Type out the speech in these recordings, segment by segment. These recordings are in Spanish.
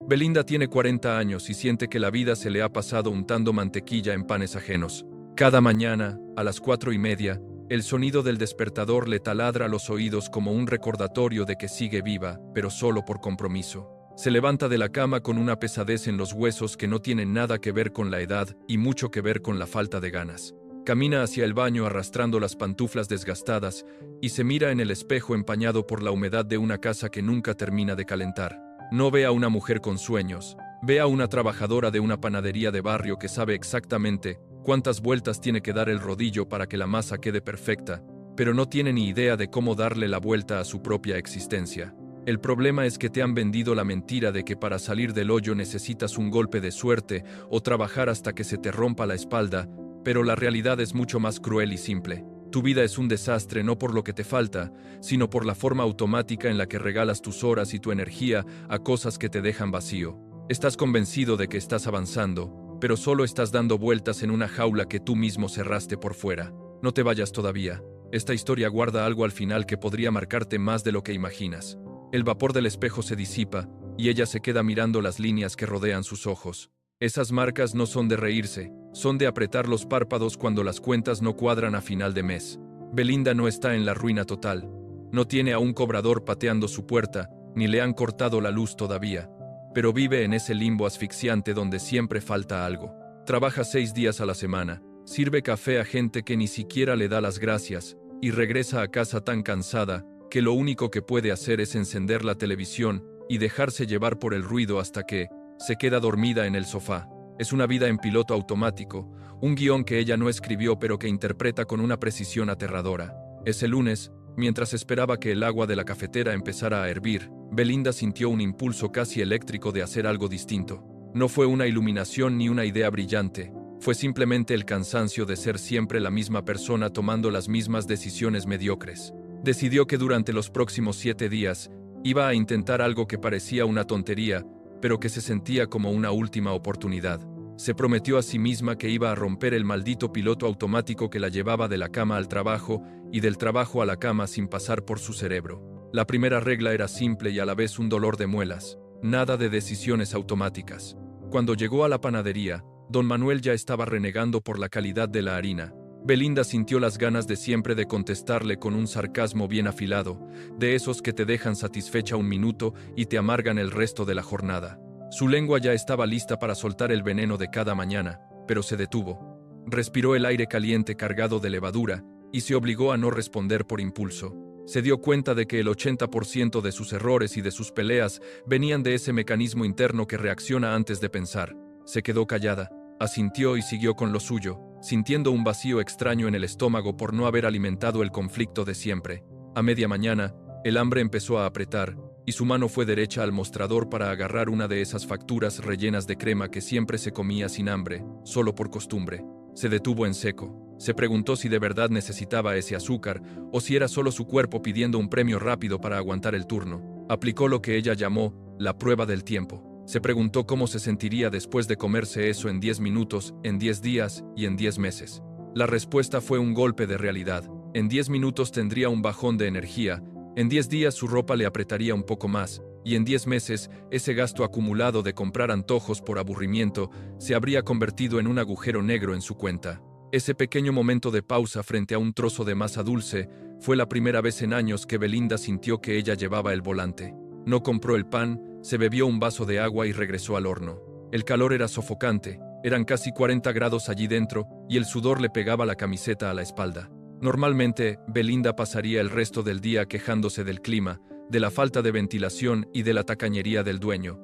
Belinda tiene 40 años y siente que la vida se le ha pasado untando mantequilla en panes ajenos. Cada mañana, a las 4:30, el sonido del despertador le taladra los oídos como un recordatorio de que sigue viva, pero solo por compromiso. Se levanta de la cama con una pesadez en los huesos que no tiene nada que ver con la edad y mucho que ver con la falta de ganas. Camina hacia el baño arrastrando las pantuflas desgastadas y se mira en el espejo empañado por la humedad de una casa que nunca termina de calentar. No ve a una mujer con sueños, ve a una trabajadora de una panadería de barrio que sabe exactamente cuántas vueltas tiene que dar el rodillo para que la masa quede perfecta, pero no tiene ni idea de cómo darle la vuelta a su propia existencia. El problema es que te han vendido la mentira de que para salir del hoyo necesitas un golpe de suerte o trabajar hasta que se te rompa la espalda, pero la realidad es mucho más cruel y simple. Tu vida es un desastre no por lo que te falta, sino por la forma automática en la que regalas tus horas y tu energía a cosas que te dejan vacío. Estás convencido de que estás avanzando, pero solo estás dando vueltas en una jaula que tú mismo cerraste por fuera. No te vayas todavía. Esta historia guarda algo al final que podría marcarte más de lo que imaginas. El vapor del espejo se disipa, y ella se queda mirando las líneas que rodean sus ojos. Esas marcas no son de reírse, son de apretar los párpados cuando las cuentas no cuadran a final de mes. Belinda no está en la ruina total. No tiene a un cobrador pateando su puerta, ni le han cortado la luz todavía. Pero vive en ese limbo asfixiante donde siempre falta algo. Trabaja 6 días a la semana, sirve café a gente que ni siquiera le da las gracias, y regresa a casa tan cansada que lo único que puede hacer es encender la televisión y dejarse llevar por el ruido hasta que se queda dormida en el sofá. Es una vida en piloto automático, un guión que ella no escribió pero que interpreta con una precisión aterradora. Ese lunes, mientras esperaba que el agua de la cafetera empezara a hervir, Belinda sintió un impulso casi eléctrico de hacer algo distinto. No fue una iluminación ni una idea brillante, fue simplemente el cansancio de ser siempre la misma persona tomando las mismas decisiones mediocres. Decidió que durante los próximos 7 días iba a intentar algo que parecía una tontería, pero que se sentía como una última oportunidad. Se prometió a sí misma que iba a romper el maldito piloto automático que la llevaba de la cama al trabajo y del trabajo a la cama sin pasar por su cerebro. La primera regla era simple y a la vez un dolor de muelas. Nada de decisiones automáticas. Cuando llegó a la panadería, don Manuel ya estaba renegando por la calidad de la harina. Belinda sintió las ganas de siempre de contestarle con un sarcasmo bien afilado, de esos que te dejan satisfecha un minuto y te amargan el resto de la jornada. Su lengua ya estaba lista para soltar el veneno de cada mañana, pero se detuvo. Respiró el aire caliente cargado de levadura y se obligó a no responder por impulso. Se dio cuenta de que el 80% de sus errores y de sus peleas venían de ese mecanismo interno que reacciona antes de pensar. Se quedó callada, asintió y siguió con lo suyo, sintiendo un vacío extraño en el estómago por no haber alimentado el conflicto de siempre. A media mañana, el hambre empezó a apretar, y su mano fue derecha al mostrador para agarrar una de esas facturas rellenas de crema que siempre se comía sin hambre, solo por costumbre. Se detuvo en seco. Se preguntó si de verdad necesitaba ese azúcar, o si era solo su cuerpo pidiendo un premio rápido para aguantar el turno. Aplicó lo que ella llamó la prueba del tiempo. Se preguntó cómo se sentiría después de comerse eso en 10 minutos, en 10 días y en 10 meses. La respuesta fue un golpe de realidad. En 10 minutos tendría un bajón de energía, en 10 días su ropa le apretaría un poco más, y en 10 meses ese gasto acumulado de comprar antojos por aburrimiento se habría convertido en un agujero negro en su cuenta. Ese pequeño momento de pausa frente a un trozo de masa dulce fue la primera vez en años que Belinda sintió que ella llevaba el volante. No compró el pan, se bebió un vaso de agua y regresó al horno. El calor era sofocante, eran casi 40 grados allí dentro y el sudor le pegaba la camiseta a la espalda. Normalmente, Belinda pasaría el resto del día quejándose del clima, de la falta de ventilación y de la tacañería del dueño.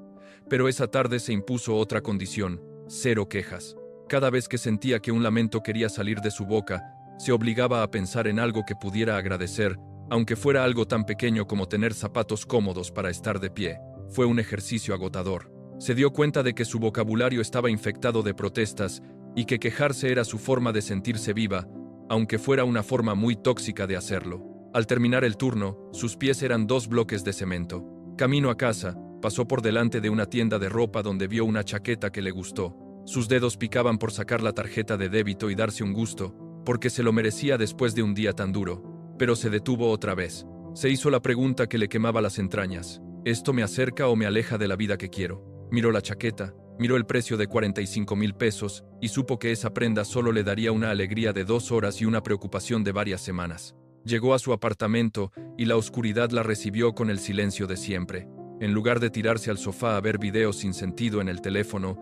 Pero esa tarde se impuso otra condición: 0 quejas. Cada vez que sentía que un lamento quería salir de su boca, se obligaba a pensar en algo que pudiera agradecer, aunque fuera algo tan pequeño como tener zapatos cómodos para estar de pie. Fue un ejercicio agotador. Se dio cuenta de que su vocabulario estaba infectado de protestas y que quejarse era su forma de sentirse viva, aunque fuera una forma muy tóxica de hacerlo. Al terminar el turno, sus pies eran 2 bloques de cemento. Camino a casa, pasó por delante de una tienda de ropa donde vio una chaqueta que le gustó. Sus dedos picaban por sacar la tarjeta de débito y darse un gusto, porque se lo merecía después de un día tan duro. Pero se detuvo otra vez. Se hizo la pregunta que le quemaba las entrañas: ¿esto me acerca o me aleja de la vida que quiero? Miró la chaqueta, miró el precio de 45,000 pesos y supo que esa prenda solo le daría una alegría de 2 horas y una preocupación de varias semanas. Llegó a su apartamento y la oscuridad la recibió con el silencio de siempre. En lugar de tirarse al sofá a ver videos sin sentido en el teléfono,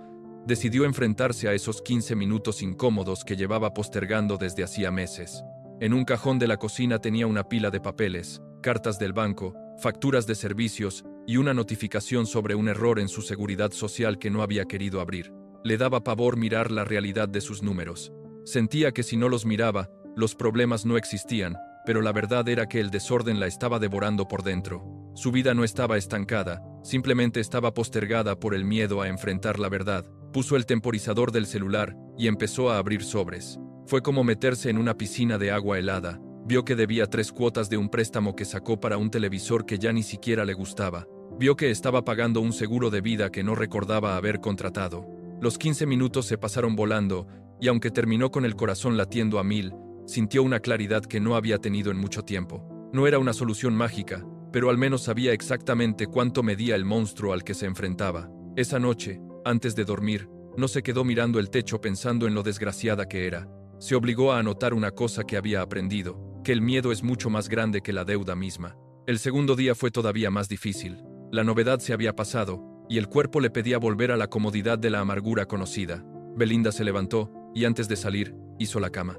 decidió enfrentarse a esos 15 minutos incómodos que llevaba postergando desde hacía meses. En un cajón de la cocina tenía una pila de papeles, cartas del banco, facturas de servicios y una notificación sobre un error en su seguridad social que no había querido abrir. Le daba pavor mirar la realidad de sus números. Sentía que si no los miraba, los problemas no existían, pero la verdad era que el desorden la estaba devorando por dentro. Su vida no estaba estancada, simplemente estaba postergada por el miedo a enfrentar la verdad. Puso el temporizador del celular y empezó a abrir sobres. Fue como meterse en una piscina de agua helada. Vio que debía 3 cuotas de un préstamo que sacó para un televisor que ya ni siquiera le gustaba. Vio que estaba pagando un seguro de vida que no recordaba haber contratado. Los 15 minutos se pasaron volando, y aunque terminó con el corazón latiendo a 1000, sintió una claridad que no había tenido en mucho tiempo. No era una solución mágica, pero al menos sabía exactamente cuánto medía el monstruo al que se enfrentaba. Esa noche, antes de dormir, no se quedó mirando el techo pensando en lo desgraciada que era. Se obligó a anotar una cosa que había aprendido, que el miedo es mucho más grande que la deuda misma. El segundo día fue todavía más difícil. La novedad se había pasado, y el cuerpo le pedía volver a la comodidad de la amargura conocida. Belinda se levantó, y antes de salir, hizo la cama.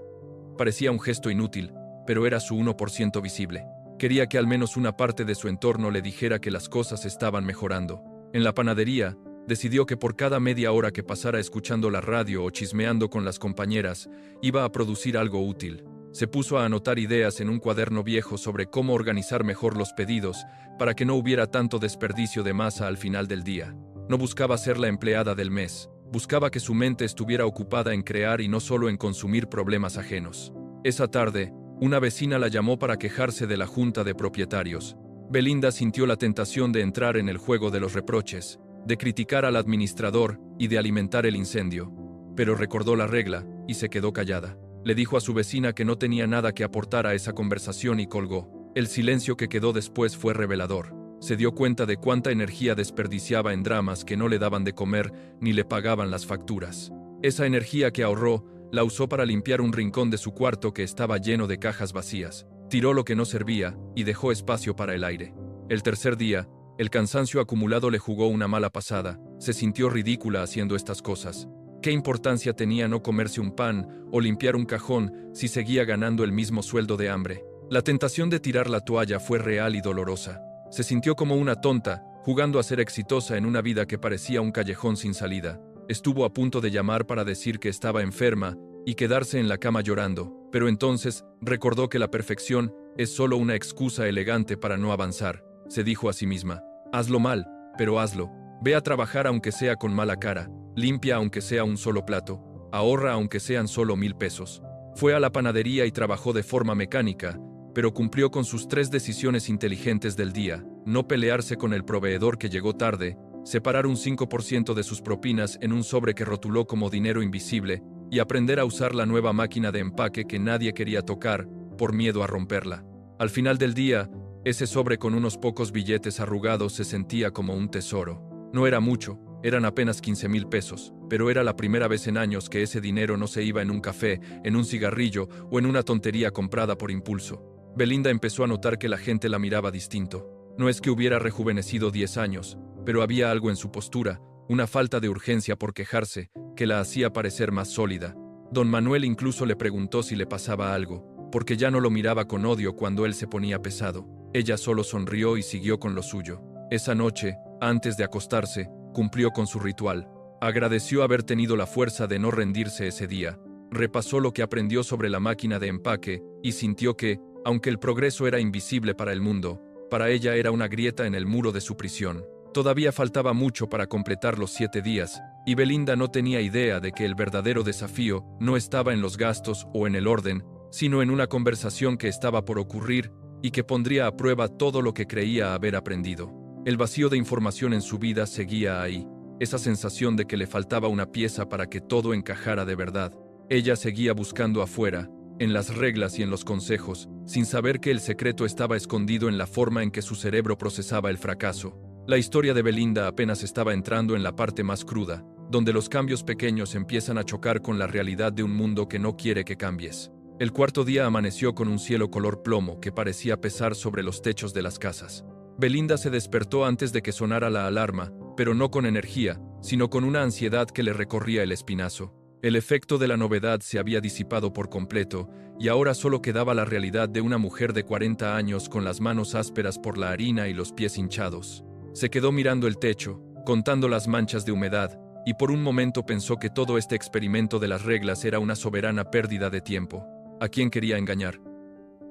Parecía un gesto inútil, pero era su 1% visible. Quería que al menos una parte de su entorno le dijera que las cosas estaban mejorando. En la panadería, decidió que por cada media hora que pasara escuchando la radio o chismeando con las compañeras, iba a producir algo útil. Se puso a anotar ideas en un cuaderno viejo sobre cómo organizar mejor los pedidos para que no hubiera tanto desperdicio de masa al final del día. No buscaba ser la empleada del mes, buscaba que su mente estuviera ocupada en crear y no solo en consumir problemas ajenos. Esa tarde, una vecina la llamó para quejarse de la junta de propietarios. Belinda sintió la tentación de entrar en el juego de los reproches, de criticar al administrador y de alimentar el incendio. Pero recordó la regla y se quedó callada. Le dijo a su vecina que no tenía nada que aportar a esa conversación y colgó. El silencio que quedó después fue revelador. Se dio cuenta de cuánta energía desperdiciaba en dramas que no le daban de comer ni le pagaban las facturas. Esa energía que ahorró la usó para limpiar un rincón de su cuarto que estaba lleno de cajas vacías. Tiró lo que no servía y dejó espacio para el aire. El tercer día, el cansancio acumulado le jugó una mala pasada. Se sintió ridícula haciendo estas cosas. ¿Qué importancia tenía no comerse un pan o limpiar un cajón si seguía ganando el mismo sueldo de hambre? La tentación de tirar la toalla fue real y dolorosa. Se sintió como una tonta, jugando a ser exitosa en una vida que parecía un callejón sin salida. Estuvo a punto de llamar para decir que estaba enferma y quedarse en la cama llorando, pero entonces recordó que la perfección es solo una excusa elegante para no avanzar. Se dijo a sí misma: hazlo mal, pero hazlo. Ve a trabajar aunque sea con mala cara. Limpia aunque sea un solo plato, ahorra aunque sean solo 1000 pesos. Fue a la panadería y trabajó de forma mecánica, pero cumplió con sus 3 decisiones inteligentes del día: no pelearse con el proveedor que llegó tarde, separar un 5% de sus propinas en un sobre que rotuló como dinero invisible, y aprender a usar la nueva máquina de empaque que nadie quería tocar, por miedo a romperla. Al final del día, ese sobre con unos pocos billetes arrugados se sentía como un tesoro. No era mucho. Eran apenas 15,000 pesos, pero era la primera vez en años que ese dinero no se iba en un café, en un cigarrillo o en una tontería comprada por impulso. Belinda empezó a notar que la gente la miraba distinto. No es que hubiera rejuvenecido 10 años, pero había algo en su postura, una falta de urgencia por quejarse, que la hacía parecer más sólida. Don Manuel incluso le preguntó si le pasaba algo, porque ya no lo miraba con odio cuando él se ponía pesado. Ella solo sonrió y siguió con lo suyo. Esa noche, antes de acostarse, cumplió con su ritual. Agradeció haber tenido la fuerza de no rendirse ese día. Repasó lo que aprendió sobre la máquina de empaque y sintió que, aunque el progreso era invisible para el mundo, para ella era una grieta en el muro de su prisión. Todavía faltaba mucho para completar los 7 días, y Belinda no tenía idea de que el verdadero desafío no estaba en los gastos o en el orden, sino en una conversación que estaba por ocurrir y que pondría a prueba todo lo que creía haber aprendido. El vacío de información en su vida seguía ahí, esa sensación de que le faltaba una pieza para que todo encajara de verdad. Ella seguía buscando afuera, en las reglas y en los consejos, sin saber que el secreto estaba escondido en la forma en que su cerebro procesaba el fracaso. La historia de Belinda apenas estaba entrando en la parte más cruda, donde los cambios pequeños empiezan a chocar con la realidad de un mundo que no quiere que cambies. El cuarto día amaneció con un cielo color plomo que parecía pesar sobre los techos de las casas. Belinda se despertó antes de que sonara la alarma, pero no con energía, sino con una ansiedad que le recorría el espinazo. El efecto de la novedad se había disipado por completo, y ahora solo quedaba la realidad de una mujer de 40 años con las manos ásperas por la harina y los pies hinchados. Se quedó mirando el techo, contando las manchas de humedad, y por un momento pensó que todo este experimento de las reglas era una soberana pérdida de tiempo. ¿A quién quería engañar?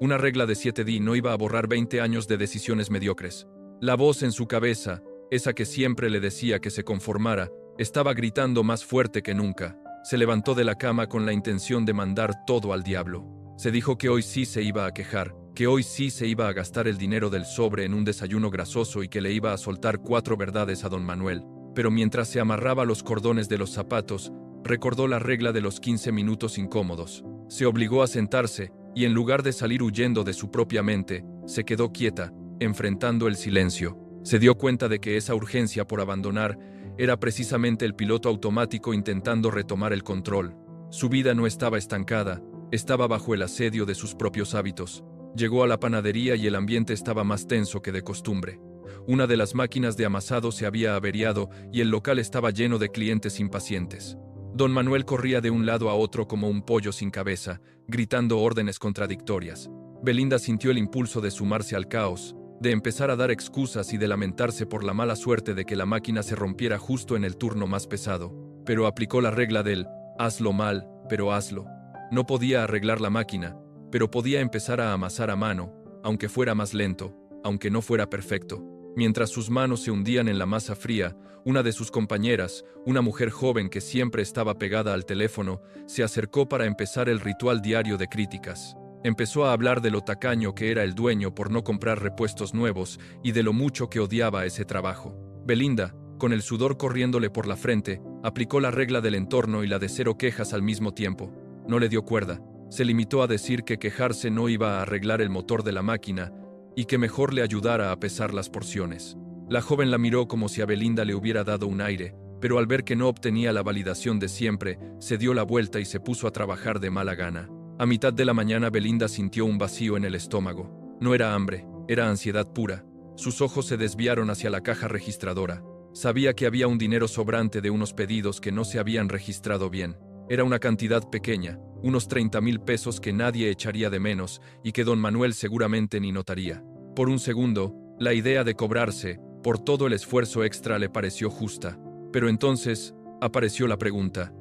Una regla de 7D no iba a borrar 20 años de decisiones mediocres. La voz en su cabeza, esa que siempre le decía que se conformara, estaba gritando más fuerte que nunca. Se levantó de la cama con la intención de mandar todo al diablo. Se dijo que hoy sí se iba a quejar, que hoy sí se iba a gastar el dinero del sobre en un desayuno grasoso y que le iba a soltar 4 verdades a don Manuel. Pero mientras se amarraba los cordones de los zapatos, recordó la regla de los 15 minutos incómodos. Se obligó a sentarse, y en lugar de salir huyendo de su propia mente, se quedó quieta, enfrentando el silencio. Se dio cuenta de que esa urgencia por abandonar era precisamente el piloto automático intentando retomar el control. Su vida no estaba estancada, estaba bajo el asedio de sus propios hábitos. Llegó a la panadería y el ambiente estaba más tenso que de costumbre. Una de las máquinas de amasado se había averiado y el local estaba lleno de clientes impacientes. Don Manuel corría de un lado a otro como un pollo sin cabeza, gritando órdenes contradictorias. Belinda sintió el impulso de sumarse al caos, de empezar a dar excusas y de lamentarse por la mala suerte de que la máquina se rompiera justo en el turno más pesado. Pero aplicó la regla del hazlo mal, pero hazlo. No podía arreglar la máquina, pero podía empezar a amasar a mano, aunque fuera más lento, aunque no fuera perfecto. Mientras sus manos se hundían en la masa fría, una de sus compañeras, una mujer joven que siempre estaba pegada al teléfono, se acercó para empezar el ritual diario de críticas. Empezó a hablar de lo tacaño que era el dueño por no comprar repuestos nuevos y de lo mucho que odiaba ese trabajo. Belinda, con el sudor corriéndole por la frente, aplicó la regla del entorno y la de 0 quejas al mismo tiempo. No le dio cuerda. Se limitó a decir que quejarse no iba a arreglar el motor de la máquina y que mejor le ayudara a pesar las porciones. La joven la miró como si a Belinda le hubiera dado un aire, pero al ver que no obtenía la validación de siempre, se dio la vuelta y se puso a trabajar de mala gana. A mitad de la mañana Belinda sintió un vacío en el estómago. No era hambre, era ansiedad pura. Sus ojos se desviaron hacia la caja registradora. Sabía que había un dinero sobrante de unos pedidos que no se habían registrado bien. Era una cantidad pequeña, unos 30,000 pesos que nadie echaría de menos y que don Manuel seguramente ni notaría. Por un segundo, la idea de cobrarse por todo el esfuerzo extra le pareció justa. Pero entonces apareció la pregunta: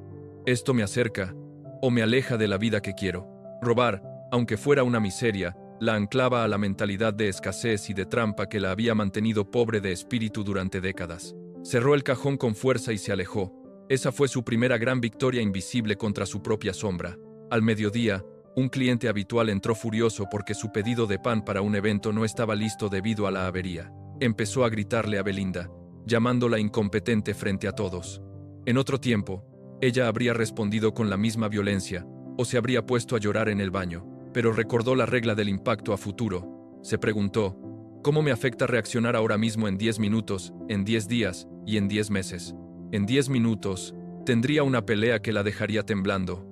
¿esto me acerca o me aleja de la vida que quiero? Robar, aunque fuera una miseria, la anclaba a la mentalidad de escasez y de trampa que la había mantenido pobre de espíritu durante décadas. Cerró el cajón con fuerza y se alejó. Esa fue su primera gran victoria invisible contra su propia sombra. Al mediodía, un cliente habitual entró furioso porque su pedido de pan para un evento no estaba listo debido a la avería. Empezó a gritarle a Belinda, llamándola incompetente frente a todos. En otro tiempo, ella habría respondido con la misma violencia, o se habría puesto a llorar en el baño, pero recordó la regla del impacto a futuro. Se preguntó: ¿cómo me afecta reaccionar ahora mismo en 10 minutos, en 10 días y en 10 meses? En 10 minutos, tendría una pelea que la dejaría temblando.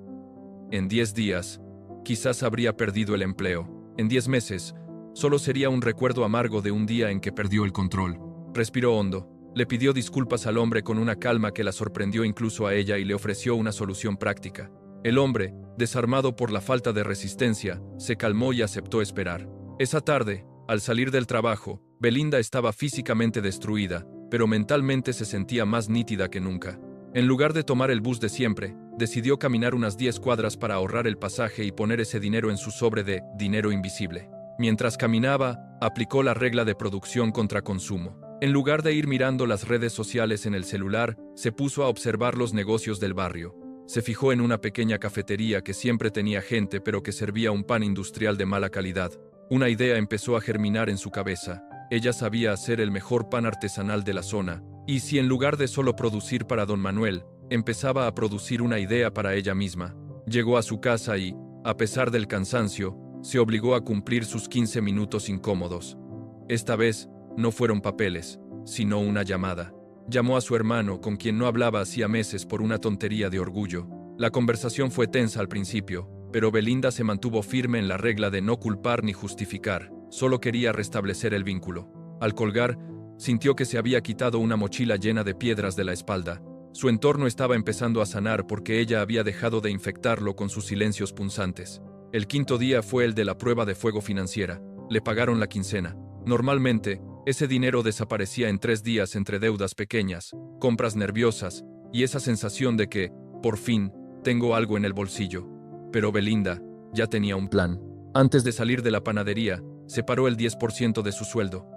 En 10 días, quizás habría perdido el empleo. En 10 meses, solo sería un recuerdo amargo de un día en que perdió el control. Respiró hondo. Le pidió disculpas al hombre con una calma que la sorprendió incluso a ella y le ofreció una solución práctica. El hombre, desarmado por la falta de resistencia, se calmó y aceptó esperar. Esa tarde, al salir del trabajo, Belinda estaba físicamente destruida, pero mentalmente se sentía más nítida que nunca. En lugar de tomar el bus de siempre, decidió caminar unas 10 cuadras para ahorrar el pasaje y poner ese dinero en su sobre de dinero invisible. Mientras caminaba, aplicó la regla de producción contra consumo. En lugar de ir mirando las redes sociales en el celular, se puso a observar los negocios del barrio. Se fijó en una pequeña cafetería que siempre tenía gente pero que servía un pan industrial de mala calidad. Una idea empezó a germinar en su cabeza. Ella sabía hacer el mejor pan artesanal de la zona, y si en lugar de solo producir para don Manuel, empezaba a producir una idea para ella misma. Llegó a su casa y, a pesar del cansancio, se obligó a cumplir sus 15 minutos incómodos. Esta vez, no fueron papeles, sino una llamada. Llamó a su hermano, con quien no hablaba hacía meses por una tontería de orgullo. La conversación fue tensa al principio, pero Belinda se mantuvo firme en la regla de no culpar ni justificar, solo quería restablecer el vínculo. Al colgar, sintió que se había quitado una mochila llena de piedras de la espalda. Su entorno estaba empezando a sanar porque ella había dejado de infectarlo con sus silencios punzantes. El quinto día fue el de la prueba de fuego financiera. Le pagaron la quincena. Normalmente, ese dinero desaparecía en 3 días entre deudas pequeñas, compras nerviosas y esa sensación de que, por fin, tengo algo en el bolsillo. Pero Belinda ya tenía un plan. Antes de salir de la panadería, separó el 10% de su sueldo.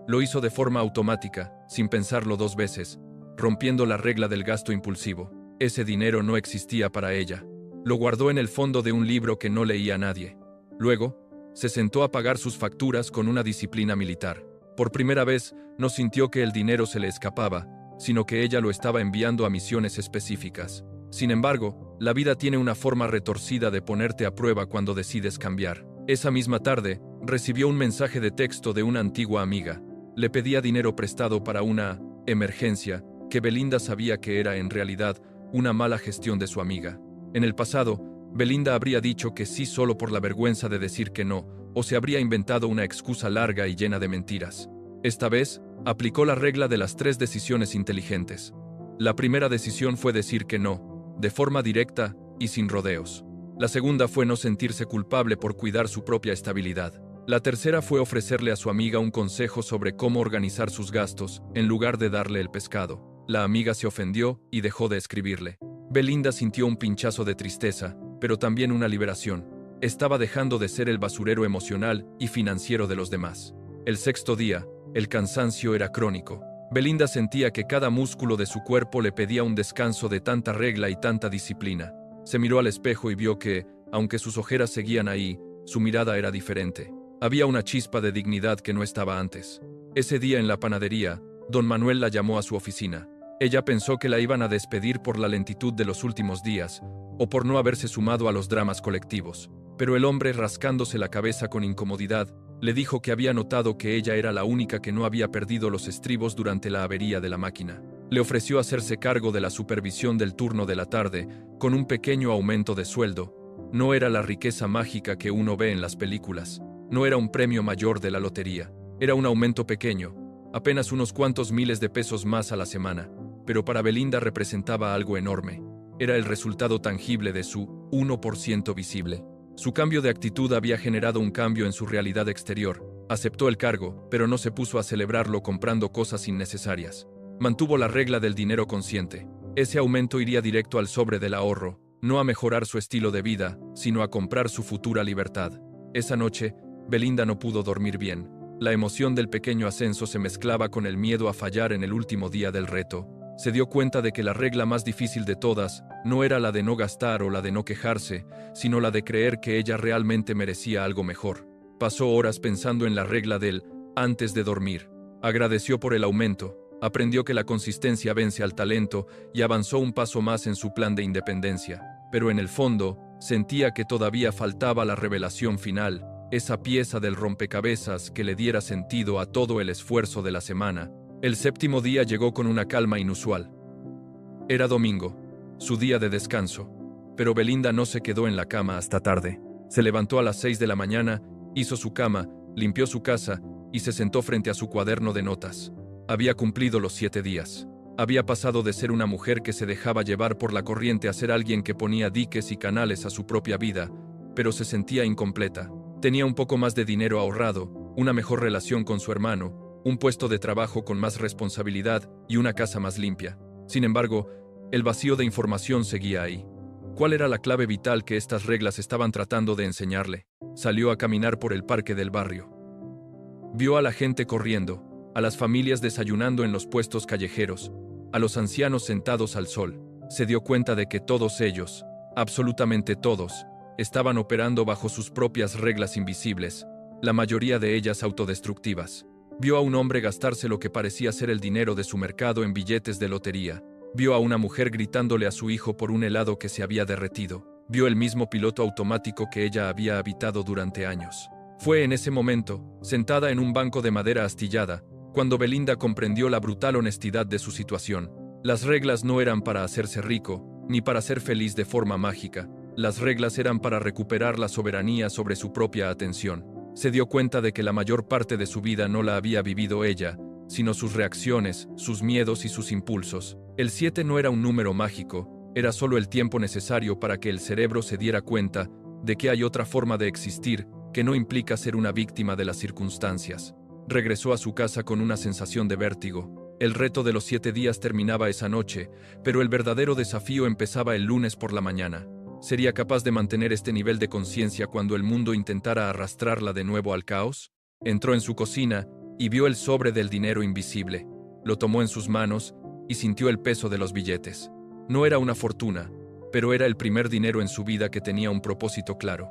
Lo hizo de forma automática, sin pensarlo 2 veces, rompiendo la regla del gasto impulsivo. Ese dinero no existía para ella. Lo guardó en el fondo de un libro que no leía a nadie. Luego, se sentó a pagar sus facturas con una disciplina militar. Por primera vez, no sintió que el dinero se le escapaba, sino que ella lo estaba enviando a misiones específicas. Sin embargo, la vida tiene una forma retorcida de ponerte a prueba cuando decides cambiar. Esa misma tarde, recibió un mensaje de texto de una antigua amiga. Le pedía dinero prestado para una emergencia, que Belinda sabía que era en realidad una mala gestión de su amiga. En el pasado, Belinda habría dicho que sí solo por la vergüenza de decir que no, o se habría inventado una excusa larga y llena de mentiras. Esta vez, aplicó la regla de las 3 decisiones inteligentes. La primera decisión fue decir que no, de forma directa y sin rodeos. La segunda fue no sentirse culpable por cuidar su propia estabilidad. La tercera fue ofrecerle a su amiga un consejo sobre cómo organizar sus gastos, en lugar de darle el pescado. La amiga se ofendió y dejó de escribirle. Belinda sintió un pinchazo de tristeza, pero también una liberación. Estaba dejando de ser el basurero emocional y financiero de los demás. El sexto día, el cansancio era crónico. Belinda sentía que cada músculo de su cuerpo le pedía un descanso de tanta regla y tanta disciplina. Se miró al espejo y vio que, aunque sus ojeras seguían ahí, su mirada era diferente. Había una chispa de dignidad que no estaba antes. Ese día en la panadería, don Manuel la llamó a su oficina. Ella pensó que la iban a despedir por la lentitud de los últimos días, o por no haberse sumado a los dramas colectivos. Pero el hombre, rascándose la cabeza con incomodidad, le dijo que había notado que ella era la única que no había perdido los estribos durante la avería de la máquina. Le ofreció hacerse cargo de la supervisión del turno de la tarde, con un pequeño aumento de sueldo. No era la riqueza mágica que uno ve en las películas. No era un premio mayor de la lotería. Era un aumento pequeño, apenas unos cuantos miles de pesos más a la semana. Pero para Belinda representaba algo enorme. Era el resultado tangible de su 1% visible. Su cambio de actitud había generado un cambio en su realidad exterior. Aceptó el cargo, pero no se puso a celebrarlo comprando cosas innecesarias. Mantuvo la regla del dinero consciente. Ese aumento iría directo al sobre del ahorro, no a mejorar su estilo de vida, sino a comprar su futura libertad. Esa noche, Belinda no pudo dormir bien. La emoción del pequeño ascenso se mezclaba con el miedo a fallar en el último día del reto. Se dio cuenta de que la regla más difícil de todas no era la de no gastar o la de no quejarse, sino la de creer que ella realmente merecía algo mejor. Pasó horas pensando en la regla del antes de dormir. Agradeció por el aumento, aprendió que la consistencia vence al talento y avanzó un paso más en su plan de independencia. Pero en el fondo, sentía que todavía faltaba la revelación final, esa pieza del rompecabezas que le diera sentido a todo el esfuerzo de la semana. El séptimo día llegó con una calma inusual. Era domingo, su día de descanso, pero Belinda no se quedó en la cama hasta tarde. Se levantó a las 6 de la mañana, hizo su cama, limpió su casa y se sentó frente a su cuaderno de notas. Había cumplido los 7 días. Había pasado de ser una mujer que se dejaba llevar por la corriente a ser alguien que ponía diques y canales a su propia vida, pero se sentía incompleta. Tenía un poco más de dinero ahorrado, una mejor relación con su hermano, un puesto de trabajo con más responsabilidad y una casa más limpia. Sin embargo, el vacío de información seguía ahí. ¿Cuál era la clave vital que estas reglas estaban tratando de enseñarle? Salió a caminar por el parque del barrio. Vio a la gente corriendo, a las familias desayunando en los puestos callejeros, a los ancianos sentados al sol. Se dio cuenta de que todos ellos, absolutamente todos, estaban operando bajo sus propias reglas invisibles, la mayoría de ellas autodestructivas. Vio a un hombre gastarse lo que parecía ser el dinero de su mercado en billetes de lotería. Vio a una mujer gritándole a su hijo por un helado que se había derretido. Vio el mismo piloto automático que ella había habitado durante años. Fue en ese momento, sentada en un banco de madera astillada, cuando Belinda comprendió la brutal honestidad de su situación. Las reglas no eran para hacerse rico, ni para ser feliz de forma mágica. Las reglas eran para recuperar la soberanía sobre su propia atención. Se dio cuenta de que la mayor parte de su vida no la había vivido ella, sino sus reacciones, sus miedos y sus impulsos. El 7 no era un número mágico, era solo el tiempo necesario para que el cerebro se diera cuenta de que hay otra forma de existir que no implica ser una víctima de las circunstancias. Regresó a su casa con una sensación de vértigo. El reto de los 7 días terminaba esa noche, pero el verdadero desafío empezaba el lunes por la mañana. ¿Sería capaz de mantener este nivel de conciencia cuando el mundo intentara arrastrarla de nuevo al caos? Entró en su cocina y vio el sobre del dinero invisible. Lo tomó en sus manos y sintió el peso de los billetes. No era una fortuna, pero era el primer dinero en su vida que tenía un propósito claro.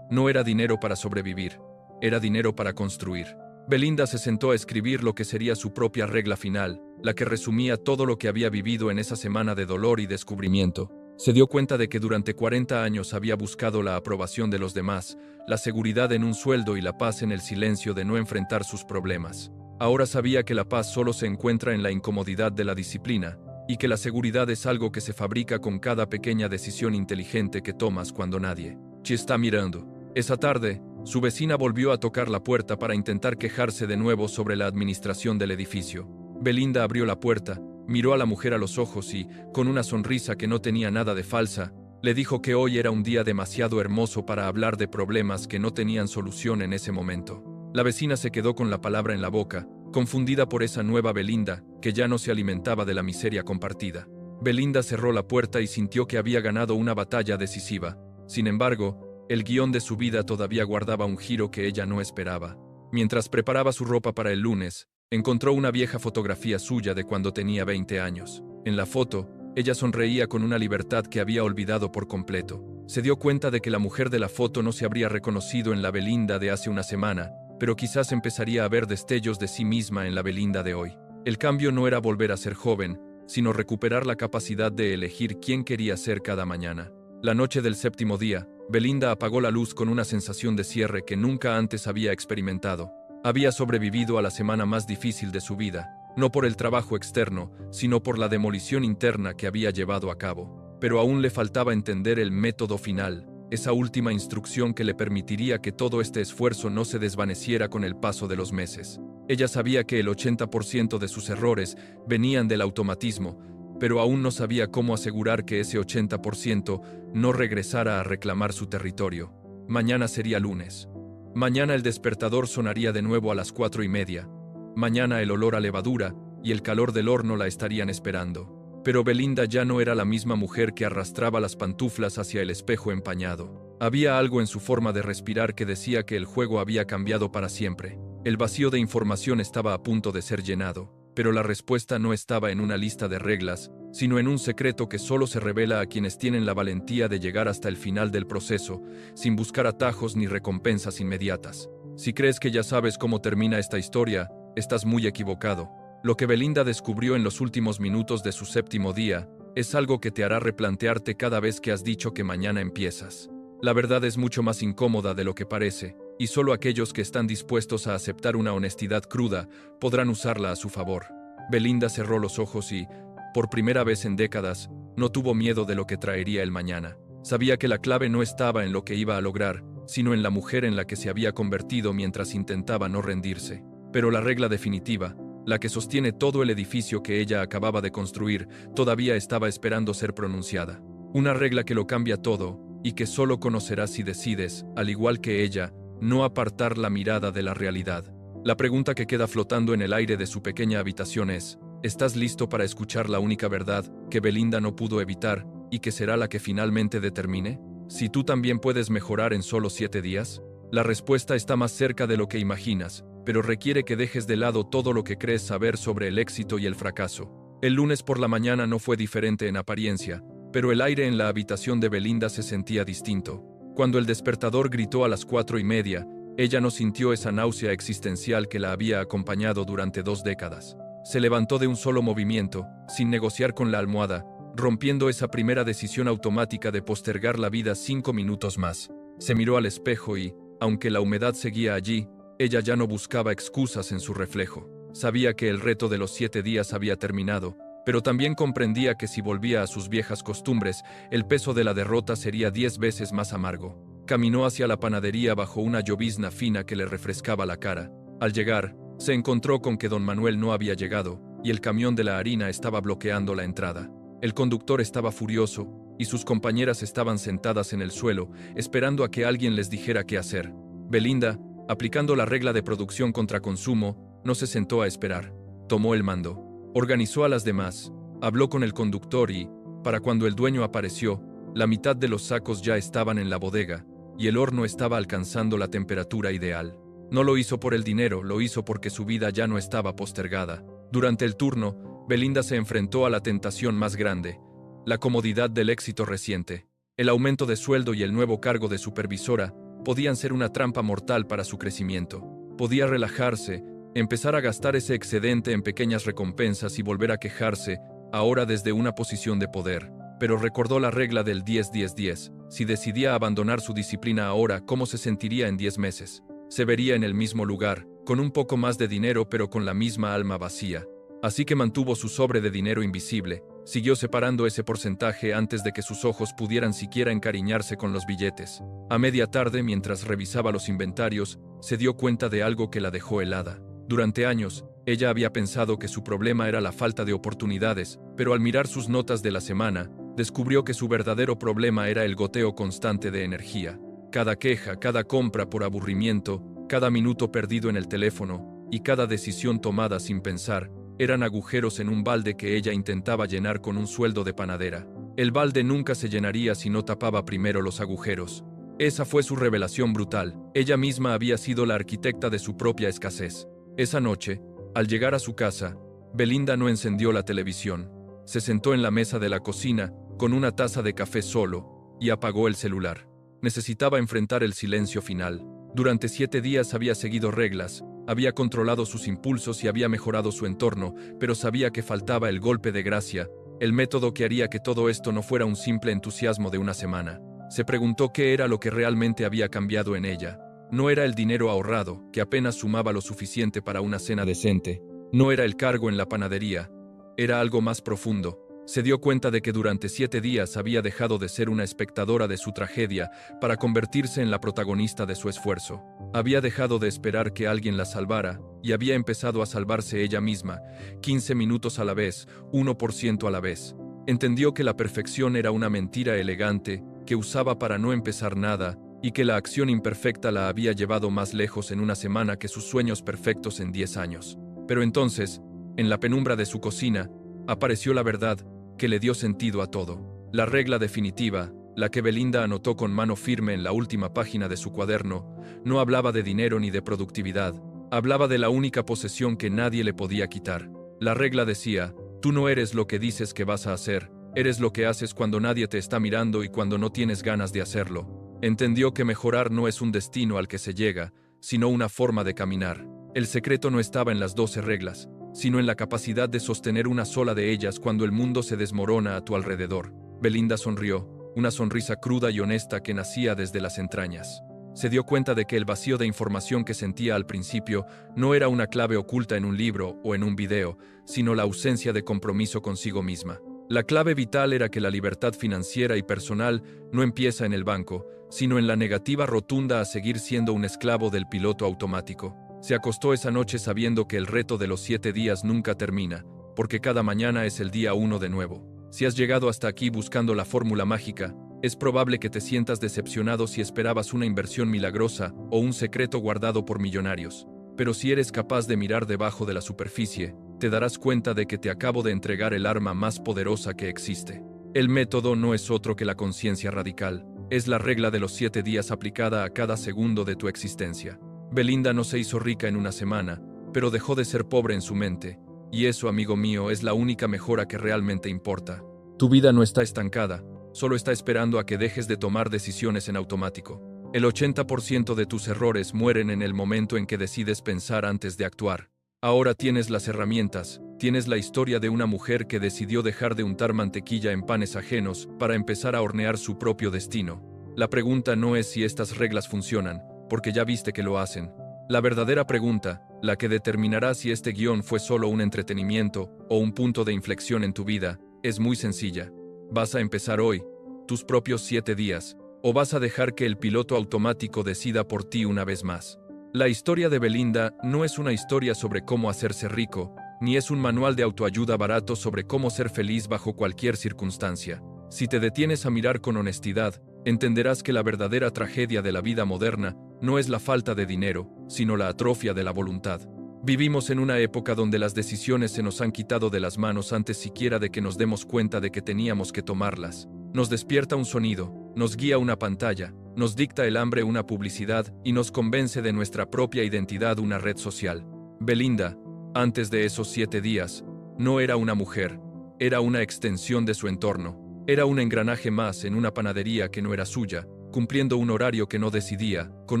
No era dinero para sobrevivir, era dinero para construir. Belinda se sentó a escribir lo que sería su propia regla final, la que resumía todo lo que había vivido en esa semana de dolor y descubrimiento. Se dio cuenta de que durante 40 años había buscado la aprobación de los demás, la seguridad en un sueldo y la paz en el silencio de no enfrentar sus problemas. Ahora sabía que la paz solo se encuentra en la incomodidad de la disciplina, y que la seguridad es algo que se fabrica con cada pequeña decisión inteligente que tomas cuando nadie te está mirando. Esa tarde, su vecina volvió a tocar la puerta para intentar quejarse de nuevo sobre la administración del edificio. Belinda abrió la puerta, miró a la mujer a los ojos y, con una sonrisa que no tenía nada de falsa, le dijo que hoy era un día demasiado hermoso para hablar de problemas que no tenían solución en ese momento. La vecina se quedó con la palabra en la boca, confundida por esa nueva Belinda, que ya no se alimentaba de la miseria compartida. Belinda cerró la puerta y sintió que había ganado una batalla decisiva. Sin embargo, el guión de su vida todavía guardaba un giro que ella no esperaba. Mientras preparaba su ropa para el lunes, encontró una vieja fotografía suya de cuando tenía 20 años. En la foto, ella sonreía con una libertad que había olvidado por completo. Se dio cuenta de que la mujer de la foto no se habría reconocido en la Belinda de hace una semana, pero quizás empezaría a ver destellos de sí misma en la Belinda de hoy. El cambio no era volver a ser joven, sino recuperar la capacidad de elegir quién quería ser cada mañana. La noche del 7º día, Belinda apagó la luz con una sensación de cierre que nunca antes había experimentado. Había sobrevivido a la semana más difícil de su vida, no por el trabajo externo, sino por la demolición interna que había llevado a cabo. Pero aún le faltaba entender el método final, esa última instrucción que le permitiría que todo este esfuerzo no se desvaneciera con el paso de los meses. Ella sabía que el 80% de sus errores venían del automatismo, pero aún no sabía cómo asegurar que ese 80% no regresara a reclamar su territorio. Mañana sería lunes. Mañana el despertador sonaría de nuevo a las 4:30. Mañana el olor a levadura y el calor del horno la estarían esperando. Pero Belinda ya no era la misma mujer que arrastraba las pantuflas hacia el espejo empañado. Había algo en su forma de respirar que decía que el juego había cambiado para siempre. El vacío de información estaba a punto de ser llenado. Pero la respuesta no estaba en una lista de reglas, sino en un secreto que solo se revela a quienes tienen la valentía de llegar hasta el final del proceso, sin buscar atajos ni recompensas inmediatas. Si crees que ya sabes cómo termina esta historia, estás muy equivocado. Lo que Belinda descubrió en los últimos minutos de su 7º día es algo que te hará replantearte cada vez que has dicho que mañana empiezas. La verdad es mucho más incómoda de lo que parece, y solo aquellos que están dispuestos a aceptar una honestidad cruda podrán usarla a su favor. Belinda cerró los ojos y, por primera vez en décadas, no tuvo miedo de lo que traería el mañana. Sabía que la clave no estaba en lo que iba a lograr, sino en la mujer en la que se había convertido mientras intentaba no rendirse. Pero la regla definitiva, la que sostiene todo el edificio que ella acababa de construir, todavía estaba esperando ser pronunciada. Una regla que lo cambia todo, y que solo conocerás si decides, al igual que ella, no apartar la mirada de la realidad. La pregunta que queda flotando en el aire de su pequeña habitación es: ¿estás listo para escuchar la única verdad que Belinda no pudo evitar y que será la que finalmente determine si tú también puedes mejorar en solo 7 días? La respuesta está más cerca de lo que imaginas, pero requiere que dejes de lado todo lo que crees saber sobre el éxito y el fracaso. El lunes por la mañana no fue diferente en apariencia, pero el aire en la habitación de Belinda se sentía distinto. Cuando el despertador gritó a las 4:30, ella no sintió esa náusea existencial que la había acompañado durante 2 décadas. Se levantó de un solo movimiento, sin negociar con la almohada, rompiendo esa primera decisión automática de postergar la vida 5 minutos más. Se miró al espejo y, aunque la humedad seguía allí, ella ya no buscaba excusas en su reflejo. Sabía que el reto de los 7 días había terminado, pero también comprendía que si volvía a sus viejas costumbres, el peso de la derrota sería 10 veces más amargo. Caminó hacia la panadería bajo una llovizna fina que le refrescaba la cara. Al llegar, se encontró con que don Manuel no había llegado, y el camión de la harina estaba bloqueando la entrada. El conductor estaba furioso, y sus compañeras estaban sentadas en el suelo, esperando a que alguien les dijera qué hacer. Belinda, aplicando la regla de producción contra consumo, no se sentó a esperar. Tomó el mando. Organizó a las demás, habló con el conductor y, para cuando el dueño apareció, la mitad de los sacos ya estaban en la bodega, y el horno estaba alcanzando la temperatura ideal. No lo hizo por el dinero, lo hizo porque su vida ya no estaba postergada. Durante el turno, Belinda se enfrentó a la tentación más grande, la comodidad del éxito reciente. El aumento de sueldo y el nuevo cargo de supervisora podían ser una trampa mortal para su crecimiento. Podía relajarse, empezar a gastar ese excedente en pequeñas recompensas y volver a quejarse, ahora desde una posición de poder. Pero recordó la regla del 10-10-10. Si decidía abandonar su disciplina ahora, ¿cómo se sentiría en 10 meses? Se vería en el mismo lugar, con un poco más de dinero pero con la misma alma vacía. Así que mantuvo su sobre de dinero invisible, siguió separando ese porcentaje antes de que sus ojos pudieran siquiera encariñarse con los billetes. A media tarde, mientras revisaba los inventarios, se dio cuenta de algo que la dejó helada. Durante años, ella había pensado que su problema era la falta de oportunidades, pero al mirar sus notas de la semana, descubrió que su verdadero problema era el goteo constante de energía. Cada queja, cada compra por aburrimiento, cada minuto perdido en el teléfono, y cada decisión tomada sin pensar, eran agujeros en un balde que ella intentaba llenar con un sueldo de panadera. El balde nunca se llenaría si no tapaba primero los agujeros. Esa fue su revelación brutal. Ella misma había sido la arquitecta de su propia escasez. Esa noche, al llegar a su casa, Belinda no encendió la televisión. Se sentó en la mesa de la cocina, con una taza de café solo, y apagó el celular. Necesitaba enfrentar el silencio final. Durante 7 días había seguido reglas, había controlado sus impulsos y había mejorado su entorno, pero sabía que faltaba el golpe de gracia, el método que haría que todo esto no fuera un simple entusiasmo de una semana. Se preguntó qué era lo que realmente había cambiado en ella. No era el dinero ahorrado, que apenas sumaba lo suficiente para una cena decente. No era el cargo en la panadería. Era algo más profundo. Se dio cuenta de que durante 7 días había dejado de ser una espectadora de su tragedia para convertirse en la protagonista de su esfuerzo. Había dejado de esperar que alguien la salvara y había empezado a salvarse ella misma, 15 minutos a la vez, 1% a la vez. Entendió que la perfección era una mentira elegante que usaba para no empezar nada y que la acción imperfecta la había llevado más lejos en una semana que sus sueños perfectos en 10 años. Pero entonces, en la penumbra de su cocina, apareció la verdad que le dio sentido a todo. La regla definitiva, la que Belinda anotó con mano firme en la última página de su cuaderno, no hablaba de dinero ni de productividad, hablaba de la única posesión que nadie le podía quitar. La regla decía, tú no eres lo que dices que vas a hacer, eres lo que haces cuando nadie te está mirando y cuando no tienes ganas de hacerlo. Entendió que mejorar no es un destino al que se llega, sino una forma de caminar. El secreto no estaba en las 12 reglas, sino en la capacidad de sostener una sola de ellas cuando el mundo se desmorona a tu alrededor. Belinda sonrió, una sonrisa cruda y honesta que nacía desde las entrañas. Se dio cuenta de que el vacío de información que sentía al principio no era una clave oculta en un libro o en un video, sino la ausencia de compromiso consigo misma. La clave vital era que la libertad financiera y personal no empieza en el banco, sino en la negativa rotunda a seguir siendo un esclavo del piloto automático. Se acostó esa noche sabiendo que el reto de los 7 días nunca termina, porque cada mañana es el día 1 de nuevo. Si has llegado hasta aquí buscando la fórmula mágica, es probable que te sientas decepcionado si esperabas una inversión milagrosa o un secreto guardado por millonarios. Pero si eres capaz de mirar debajo de la superficie, te darás cuenta de que te acabo de entregar el arma más poderosa que existe. El método no es otro que la conciencia radical, es la regla de los 7 días aplicada a cada segundo de tu existencia. Belinda no se hizo rica en una semana, pero dejó de ser pobre en su mente, y eso, amigo mío, es la única mejora que realmente importa. Tu vida no está estancada, solo está esperando a que dejes de tomar decisiones en automático. El 80% de tus errores mueren en el momento en que decides pensar antes de actuar. Ahora tienes las herramientas, tienes la historia de una mujer que decidió dejar de untar mantequilla en panes ajenos para empezar a hornear su propio destino. La pregunta no es si estas reglas funcionan, porque ya viste que lo hacen. La verdadera pregunta la que determinará si este guión fue solo un entretenimiento o un punto de inflexión en tu vida, es muy sencilla. ¿Vas a empezar hoy, tus propios 7 días, o vas a dejar que el piloto automático decida por ti una vez más? La historia de Belinda no es una historia sobre cómo hacerse rico, ni es un manual de autoayuda barato sobre cómo ser feliz bajo cualquier circunstancia. Si te detienes a mirar con honestidad, entenderás que la verdadera tragedia de la vida moderna no es la falta de dinero, sino la atrofia de la voluntad. Vivimos en una época donde las decisiones se nos han quitado de las manos antes siquiera de que nos demos cuenta de que teníamos que tomarlas. Nos despierta un sonido, nos guía una pantalla, nos dicta el hambre una publicidad y nos convence de nuestra propia identidad una red social. Belinda, antes de esos 7 días, no era una mujer, era una extensión de su entorno. Era un engranaje más en una panadería que no era suya, cumpliendo un horario que no decidía, con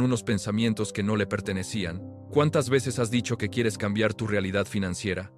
unos pensamientos que no le pertenecían. ¿Cuántas veces has dicho que quieres cambiar tu realidad financiera?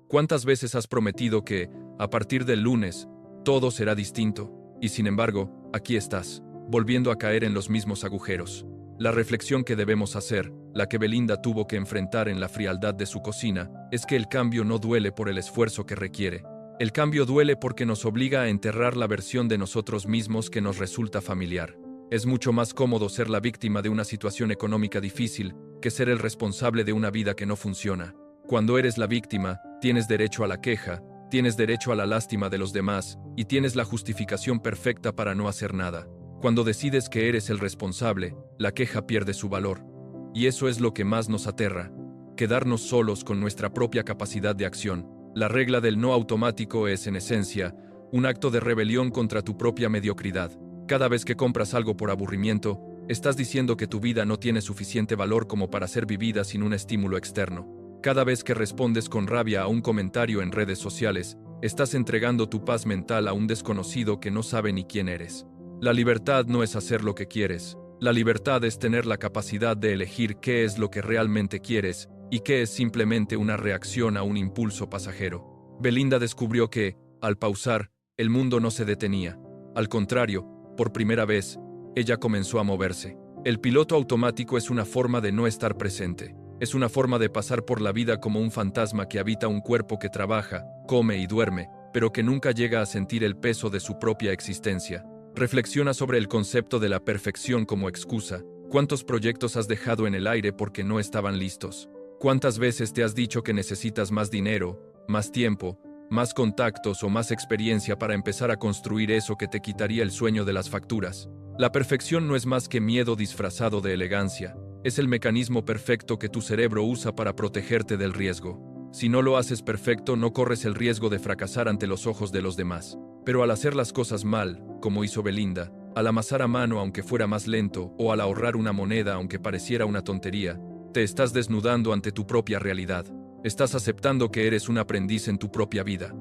¿Cuántas veces has prometido que, a partir del lunes, todo será distinto? Y sin embargo, aquí estás, volviendo a caer en los mismos agujeros. La reflexión que debemos hacer, la que Belinda tuvo que enfrentar en la frialdad de su cocina, es que el cambio no duele por el esfuerzo que requiere. El cambio duele porque nos obliga a enterrar la versión de nosotros mismos que nos resulta familiar. Es mucho más cómodo ser la víctima de una situación económica difícil que ser el responsable de una vida que no funciona. Cuando eres la víctima, tienes derecho a la queja, tienes derecho a la lástima de los demás y tienes la justificación perfecta para no hacer nada. Cuando decides que eres el responsable, la queja pierde su valor. Y eso es lo que más nos aterra, quedarnos solos con nuestra propia capacidad de acción. La regla del no automático es, en esencia, un acto de rebelión contra tu propia mediocridad. Cada vez que compras algo por aburrimiento, estás diciendo que tu vida no tiene suficiente valor como para ser vivida sin un estímulo externo. Cada vez que respondes con rabia a un comentario en redes sociales, estás entregando tu paz mental a un desconocido que no sabe ni quién eres. La libertad no es hacer lo que quieres. La libertad es tener la capacidad de elegir qué es lo que realmente quieres y qué es simplemente una reacción a un impulso pasajero. Belinda descubrió que, al pausar, el mundo no se detenía. Al contrario, por primera vez, ella comenzó a moverse. El piloto automático es una forma de no estar presente. Es una forma de pasar por la vida como un fantasma que habita un cuerpo que trabaja, come y duerme, pero que nunca llega a sentir el peso de su propia existencia. Reflexiona sobre el concepto de la perfección como excusa. ¿Cuántos proyectos has dejado en el aire porque no estaban listos? ¿Cuántas veces te has dicho que necesitas más dinero, más tiempo, más contactos o más experiencia para empezar a construir eso que te quitaría el sueño de las facturas? La perfección no es más que miedo disfrazado de elegancia. Es el mecanismo perfecto que tu cerebro usa para protegerte del riesgo. Si no lo haces perfecto, no corres el riesgo de fracasar ante los ojos de los demás. Pero al hacer las cosas mal, como hizo Belinda, al amasar a mano aunque fuera más lento o al ahorrar una moneda aunque pareciera una tontería, te estás desnudando ante tu propia realidad. Estás aceptando que eres un aprendiz en tu propia vida.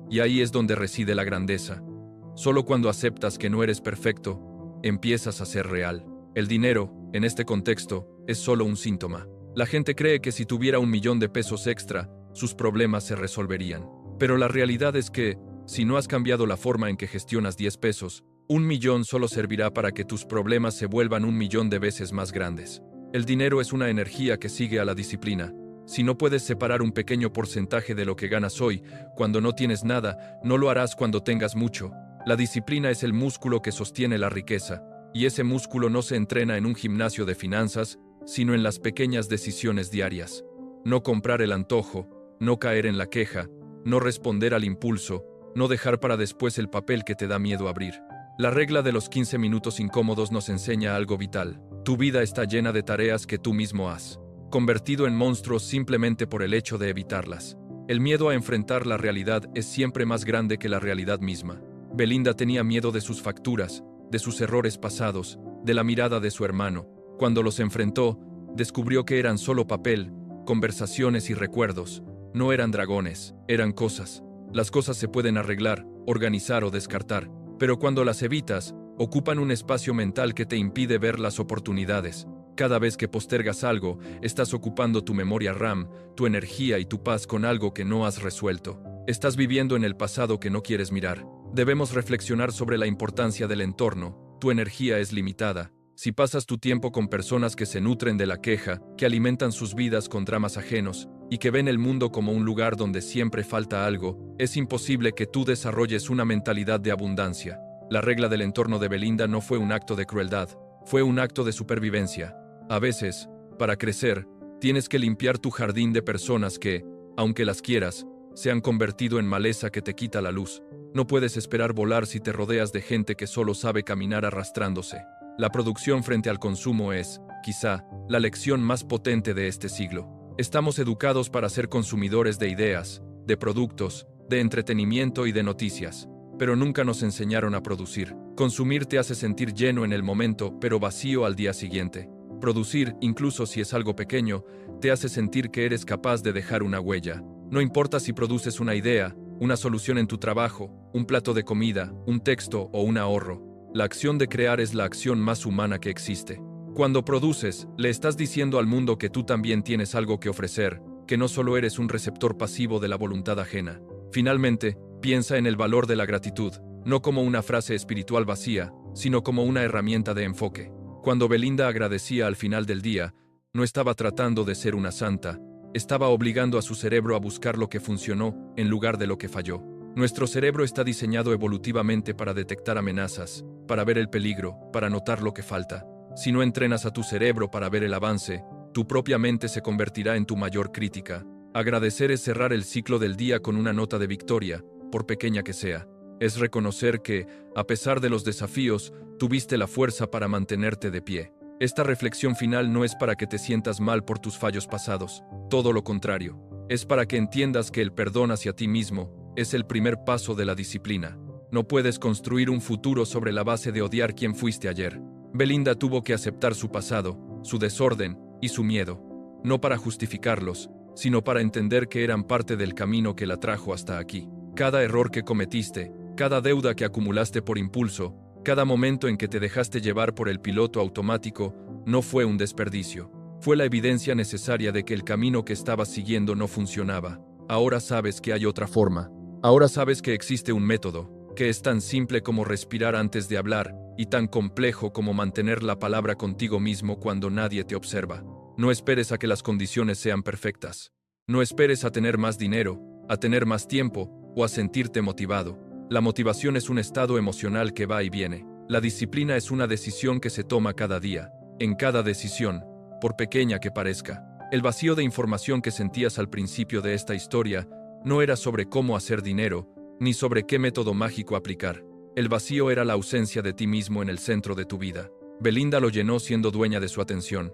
Y ahí es donde reside la grandeza. Solo cuando aceptas que no eres perfecto, empiezas a ser real. El dinero, en este contexto, es solo un síntoma. La gente cree que si tuviera $1.000.000 extra, sus problemas se resolverían. Pero la realidad es que, si no has cambiado la forma en que gestionas 10 pesos, 1.000.000 solo servirá para que tus problemas se vuelvan 1.000.000 de veces más grandes. El dinero es una energía que sigue a la disciplina. Si no puedes separar un pequeño porcentaje de lo que ganas hoy, cuando no tienes nada, no lo harás cuando tengas mucho. La disciplina es el músculo que sostiene la riqueza, y ese músculo no se entrena en un gimnasio de finanzas, sino en las pequeñas decisiones diarias. No comprar el antojo, no caer en la queja, no responder al impulso, no dejar para después el papel que te da miedo abrir. La regla de los 15 minutos incómodos nos enseña algo vital. Tu vida está llena de tareas que tú mismo has convertido en monstruos simplemente por el hecho de evitarlas. El miedo a enfrentar la realidad es siempre más grande que la realidad misma. Belinda tenía miedo de sus facturas, de sus errores pasados, de la mirada de su hermano. Cuando los enfrentó, descubrió que eran solo papel, conversaciones y recuerdos. No eran dragones, eran cosas. Las cosas se pueden arreglar, organizar o descartar, pero cuando las evitas, ocupan un espacio mental que te impide ver las oportunidades. Cada vez que postergas algo, estás ocupando tu memoria RAM, tu energía y tu paz con algo que no has resuelto. Estás viviendo en el pasado que no quieres mirar. Debemos reflexionar sobre la importancia del entorno. Tu energía es limitada. Si pasas tu tiempo con personas que se nutren de la queja, que alimentan sus vidas con dramas ajenos, y que ven el mundo como un lugar donde siempre falta algo, es imposible que tú desarrolles una mentalidad de abundancia. La regla del entorno de Belinda no fue un acto de crueldad, fue un acto de supervivencia. A veces, para crecer, tienes que limpiar tu jardín de personas que, aunque las quieras, se han convertido en maleza que te quita la luz. No puedes esperar volar si te rodeas de gente que solo sabe caminar arrastrándose. La producción frente al consumo es, quizá, la lección más potente de este siglo. Estamos educados para ser consumidores de ideas, de productos, de entretenimiento y de noticias, pero nunca nos enseñaron a producir. Consumir te hace sentir lleno en el momento, pero vacío al día siguiente. Producir, incluso si es algo pequeño, te hace sentir que eres capaz de dejar una huella. No importa si produces una idea, una solución en tu trabajo, un plato de comida, un texto o un ahorro. La acción de crear es la acción más humana que existe. Cuando produces, le estás diciendo al mundo que tú también tienes algo que ofrecer, que no solo eres un receptor pasivo de la voluntad ajena. Finalmente, piensa en el valor de la gratitud, no como una frase espiritual vacía, sino como una herramienta de enfoque. Cuando Belinda agradecía al final del día, no estaba tratando de ser una santa, estaba obligando a su cerebro a buscar lo que funcionó en lugar de lo que falló. Nuestro cerebro está diseñado evolutivamente para detectar amenazas, para ver el peligro, para notar lo que falta. Si no entrenas a tu cerebro para ver el avance, tu propia mente se convertirá en tu mayor crítica. Agradecer es cerrar el ciclo del día con una nota de victoria, por pequeña que sea. Es reconocer que, a pesar de los desafíos, tuviste la fuerza para mantenerte de pie. Esta reflexión final no es para que te sientas mal por tus fallos pasados, todo lo contrario. Es para que entiendas que el perdón hacia ti mismo es el primer paso de la disciplina. No puedes construir un futuro sobre la base de odiar quien fuiste ayer. Belinda tuvo que aceptar su pasado, su desorden y su miedo, no para justificarlos, sino para entender que eran parte del camino que la trajo hasta aquí. Cada error que cometiste, cada deuda que acumulaste por impulso, cada momento en que te dejaste llevar por el piloto automático, no fue un desperdicio. Fue la evidencia necesaria de que el camino que estabas siguiendo no funcionaba. Ahora sabes que hay otra forma. Ahora sabes que existe un método, que es tan simple como respirar antes de hablar, y tan complejo como mantener la palabra contigo mismo cuando nadie te observa. No esperes a que las condiciones sean perfectas. No esperes a tener más dinero, a tener más tiempo, o a sentirte motivado. La motivación es un estado emocional que va y viene. La disciplina es una decisión que se toma cada día. En cada decisión, por pequeña que parezca. El vacío de información que sentías al principio de esta historia no era sobre cómo hacer dinero, ni sobre qué método mágico aplicar. El vacío era la ausencia de ti mismo en el centro de tu vida. Belinda lo llenó siendo dueña de su atención.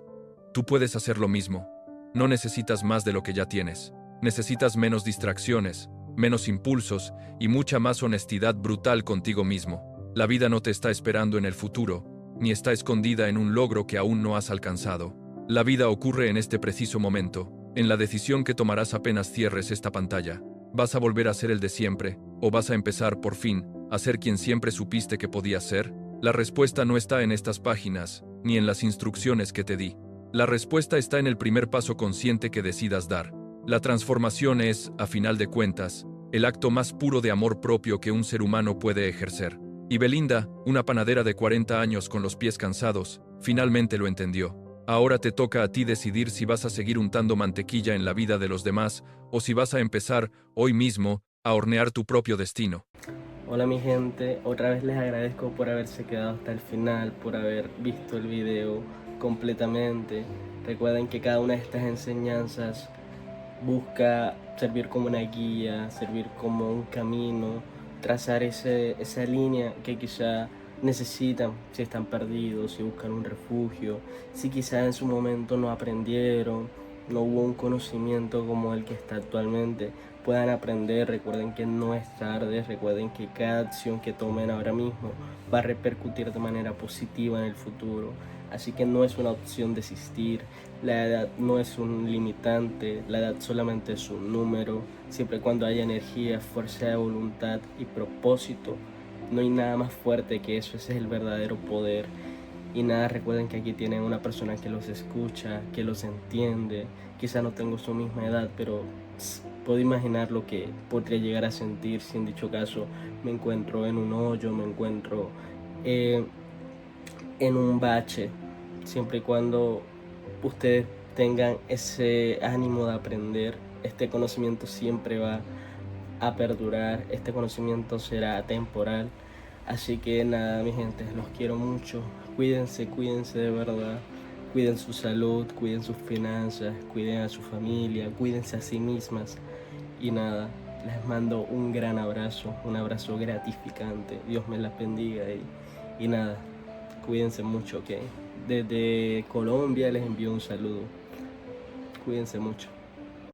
Tú puedes hacer lo mismo. No necesitas más de lo que ya tienes. Necesitas menos distracciones, menos impulsos y mucha más honestidad brutal contigo mismo. La vida no te está esperando en el futuro, ni está escondida en un logro que aún no has alcanzado. La vida ocurre en este preciso momento, en la decisión que tomarás apenas cierres esta pantalla. ¿Vas a volver a ser el de siempre, o vas a empezar, por fin, a ser quien siempre supiste que podías ser? La respuesta no está en estas páginas, ni en las instrucciones que te di. La respuesta está en el primer paso consciente que decidas dar. La transformación es, a final de cuentas, el acto más puro de amor propio que un ser humano puede ejercer. Y Belinda, una panadera de 40 años con los pies cansados, finalmente lo entendió. Ahora te toca a ti decidir si vas a seguir untando mantequilla en la vida de los demás, o si vas a empezar, hoy mismo, a hornear tu propio destino. Hola mi gente, otra vez les agradezco por haberse quedado hasta el final, por haber visto el video completamente. Recuerden que cada una de estas enseñanzas busca servir como una guía, servir como un camino, trazar esa línea que quizá necesitan si están perdidos, si buscan un refugio, si quizá en su momento no aprendieron, no hubo un conocimiento como el que está actualmente, puedan aprender. Recuerden que no es tarde, recuerden que cada acción que tomen ahora mismo va a repercutir de manera positiva en el futuro. Así que no es una opción desistir, la edad no es un limitante, la edad solamente es un número. Siempre y cuando haya energía, fuerza de voluntad y propósito, no hay nada más fuerte que eso. Ese es el verdadero poder. Y nada, recuerden que aquí tienen una persona que los escucha, que los entiende. Quizá no tengo su misma edad, pero puedo imaginar lo que podría llegar a sentir si en dicho caso me encuentro en un hoyo, me encuentro en un bache, siempre y cuando ustedes tengan ese ánimo de aprender. Este conocimiento siempre va a perdurar, este conocimiento será temporal. Así que nada, mi gente, los quiero mucho. Cuídense, cuídense de verdad. Cuiden su salud, cuiden sus finanzas, cuiden a su familia, cuídense a sí mismas. Y nada, les mando un gran abrazo, un abrazo gratificante. Dios me las bendiga y nada, cuídense mucho, ¿ok? Desde Colombia les envío un saludo. Cuídense mucho.